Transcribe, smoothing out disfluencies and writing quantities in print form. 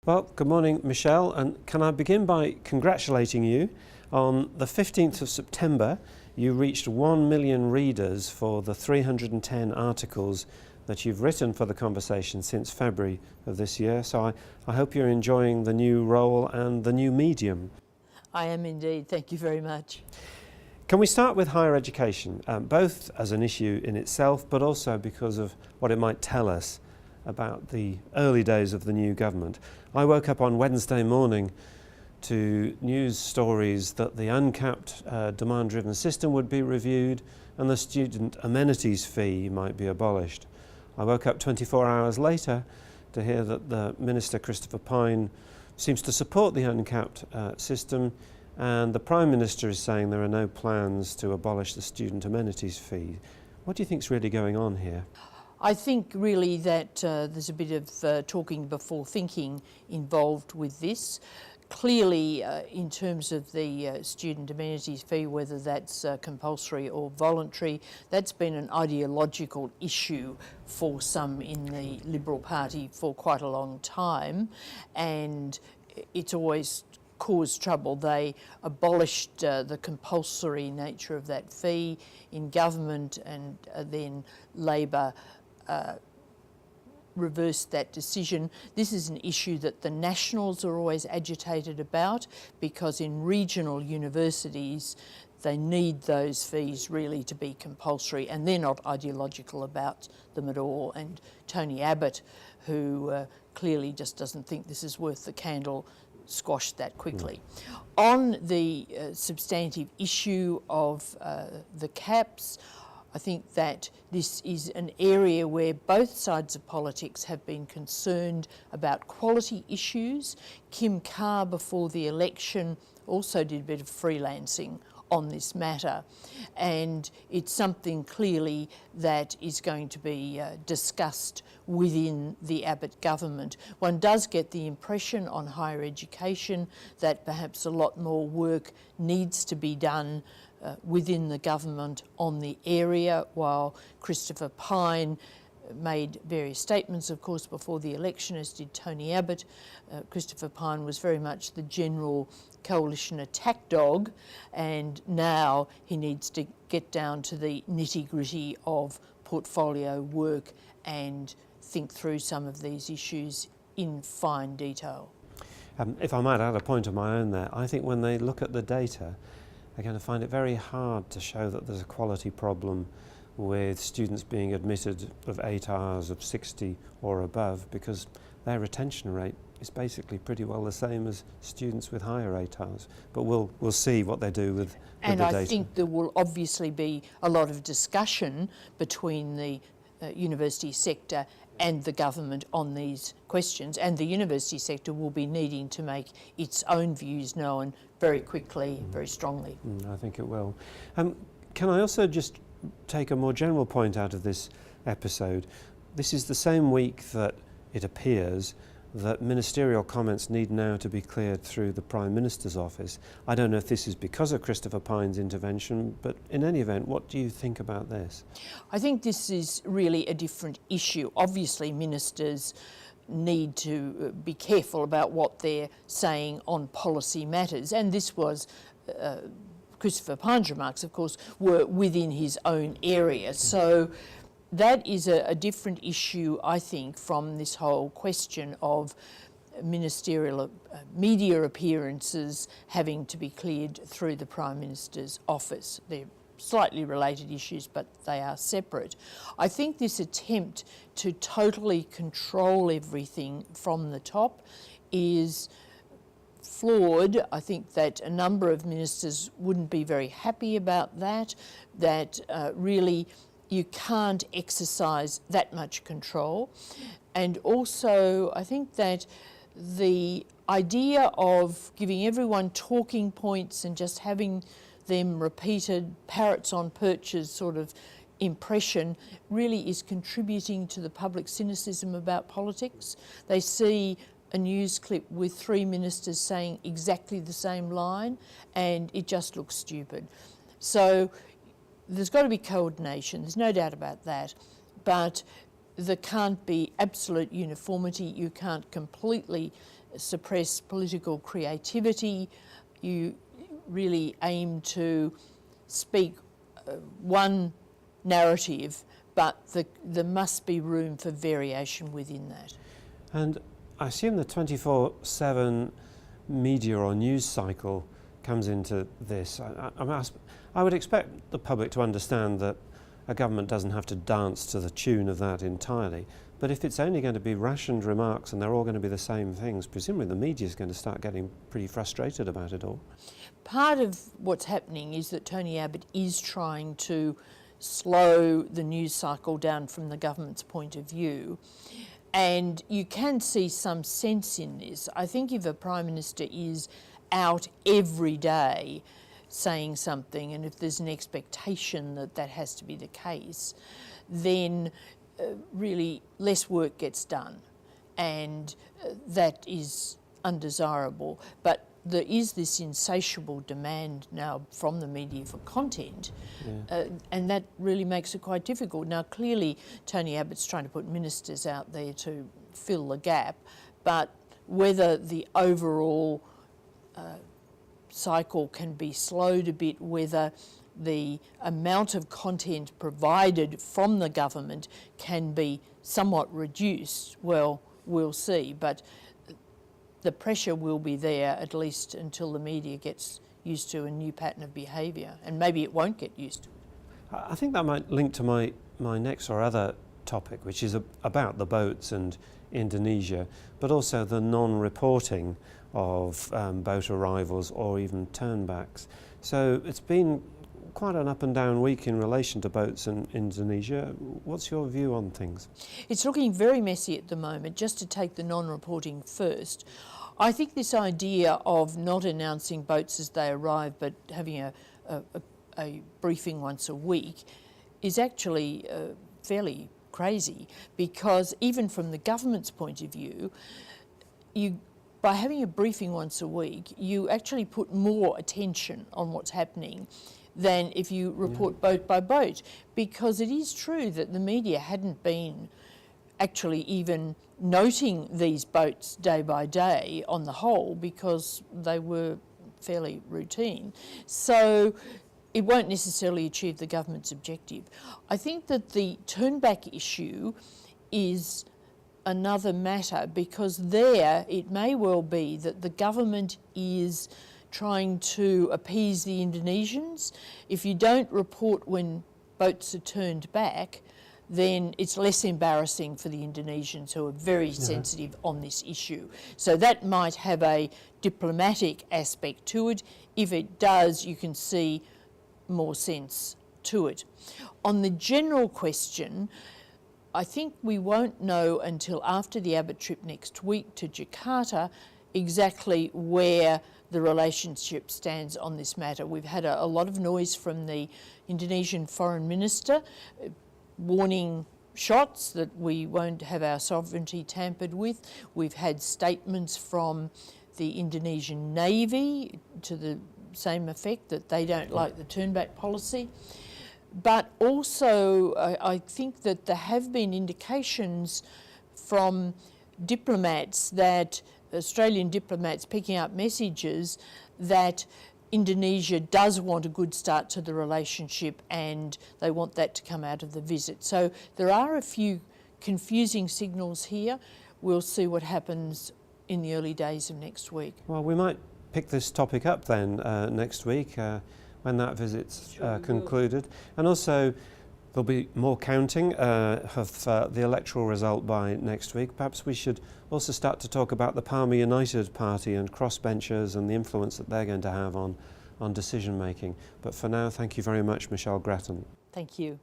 Well, good morning, Michelle, and can I begin by congratulating you. On the 15th of September, you reached 1 million readers for the 310 articles that you've written for The Conversation since February of this year, so I hope you're enjoying the new role and the new medium. I am indeed, thank you very much. Can we start with higher education, both as an issue in itself, but also because of what it might tell us about the early days of the new government. I woke up on Wednesday morning to news stories that the uncapped demand-driven system would be reviewed and the student amenities fee might be abolished. I woke up 24 hours later to hear that the Minister, Christopher Pyne, seems to support the uncapped system, and the Prime Minister is saying there are no plans to abolish the student amenities fee. What do you think is really going on here? I think really that there's a bit of talking before thinking involved with this. Clearly, in terms of the student amenities fee, whether that's compulsory or voluntary, that's been an ideological issue for some in the Liberal Party for quite a long time, and it's always caused trouble. They abolished the compulsory nature of that fee in government, and then Labor reversed that decision. This is an issue that the Nationals are always agitated about, because in regional universities they need those fees really to be compulsory, and they're not ideological about them at all. And Tony Abbott, who clearly just doesn't think this is worth the candle, squashed that quickly. On the substantive issue of the caps, I think that this is an area where both sides of politics have been concerned about quality issues. Kim Carr, before the election, also did a bit of freelancing on this matter, and it's something clearly that is going to be discussed within the Abbott government. One does get the impression on higher education that perhaps a lot more work needs to be done within the government on the area, while Christopher Pyne made various statements, of course, before the election, as did Tony Abbott. Christopher Pyne was very much the general coalition attack dog, and now he needs to get down to the nitty-gritty of portfolio work and think through some of these issues in fine detail. If I might add a point of my own there, I think when they look at the data, they're going to find it very hard to show that there's a quality problem with students being admitted of 8 hours of 60 or above, because their retention rate is basically pretty well the same as students with higher 8 hours. But we'll see what they do with the data. And I think there will obviously be a lot of discussion between the university sector and the government on these questions, and the university sector will be needing to make its own views known very quickly, very strongly. I think it will. Can I also just take a more general point out of this episode? This is the same week that it appears that ministerial comments need now to be cleared through the Prime Minister's office. I don't know if this is because of Christopher Pyne's intervention, but in any event, what do you think about this? I think this is really a different issue. Obviously, ministers need to be careful about what they're saying on policy matters, and this was Christopher Pyne's remarks, of course, were within his own area. So that is a different issue, I think, from this whole question of ministerial media appearances having to be cleared through the Prime Minister's office. They're slightly related issues, but they are separate. I think this attempt to totally control everything from the top is flawed. I think that a number of ministers wouldn't be very happy about that, really you can't exercise that much control. And also, I think that the idea of giving everyone talking points and just having them repeated, parrots on perches sort of impression, really is contributing to the public cynicism about politics. They see a news clip with 3 ministers saying exactly the same line, and it just looks stupid. So there's got to be coordination, there's no doubt about that, but there can't be absolute uniformity. You can't completely suppress political creativity. You really aim to speak one narrative, but there must be room for variation within that. And I assume the 24/7 media or news cycle comes into this. I would expect the public to understand that a government doesn't have to dance to the tune of that entirely. But if it's only going to be rationed remarks and they're all going to be the same things, presumably the media is going to start getting pretty frustrated about it all. Part of what's happening is that Tony Abbott is trying to slow the news cycle down from the government's point of view. And you can see some sense in this. I think if a Prime Minister is out every day saying something, and if there's an expectation that that has to be the case, then really less work gets done, and that is undesirable. But there is this insatiable demand now from the media for content, and that really makes it quite difficult. Now, clearly, Tony Abbott's trying to put ministers out there to fill the gap, but whether the overall cycle can be slowed a bit, whether the amount of content provided from the government can be somewhat reduced, well, we'll see. But the pressure will be there at least until the media gets used to a new pattern of behaviour, and maybe it won't get used to it. I think that might link to my next or other topic, which is about the boats and Indonesia, but also the non-reporting of boat arrivals or even turnbacks. So it's been quite an up and down week in relation to boats in Indonesia. What's your view on things? It's looking very messy at the moment. Just to take the non-reporting first, I think this idea of not announcing boats as they arrive but having a briefing once a week is actually fairly crazy, because even from the government's point of view, by having a briefing once a week, you actually put more attention on what's happening than if you report boat by boat, because it is true that the media hadn't been actually even noting these boats day by day on the whole, because they were fairly routine. So it won't necessarily achieve the government's objective. I think that the turnback issue is another matter, because there it may well be that the government is trying to appease the Indonesians. If you don't report when boats are turned back, then it's less embarrassing for the Indonesians, who are very sensitive on this issue. So that might have a diplomatic aspect to it. If it does, you can see more sense to it. On the general question, I think we won't know until after the Abbott trip next week to Jakarta exactly where the relationship stands on this matter. We've had a lot of noise from the Indonesian Foreign Minister warning shots that we won't have our sovereignty tampered with. We've had statements from the Indonesian Navy to the same effect, that they don't like the turnback policy. But also, I think that there have been indications from diplomats, that Australian diplomats picking up messages that Indonesia does want a good start to the relationship, and they want that to come out of the visit. So there are a few confusing signals here. We'll see what happens in the early days of next week. Well, we might pick this topic up then next week when that visit's concluded. And also there'll be more counting of the electoral result by next week. Perhaps we should also start to talk about the Palmer United Party and crossbenchers and the influence that they're going to have on decision making. But for now, thank you very much, Michelle Grattan. Thank you.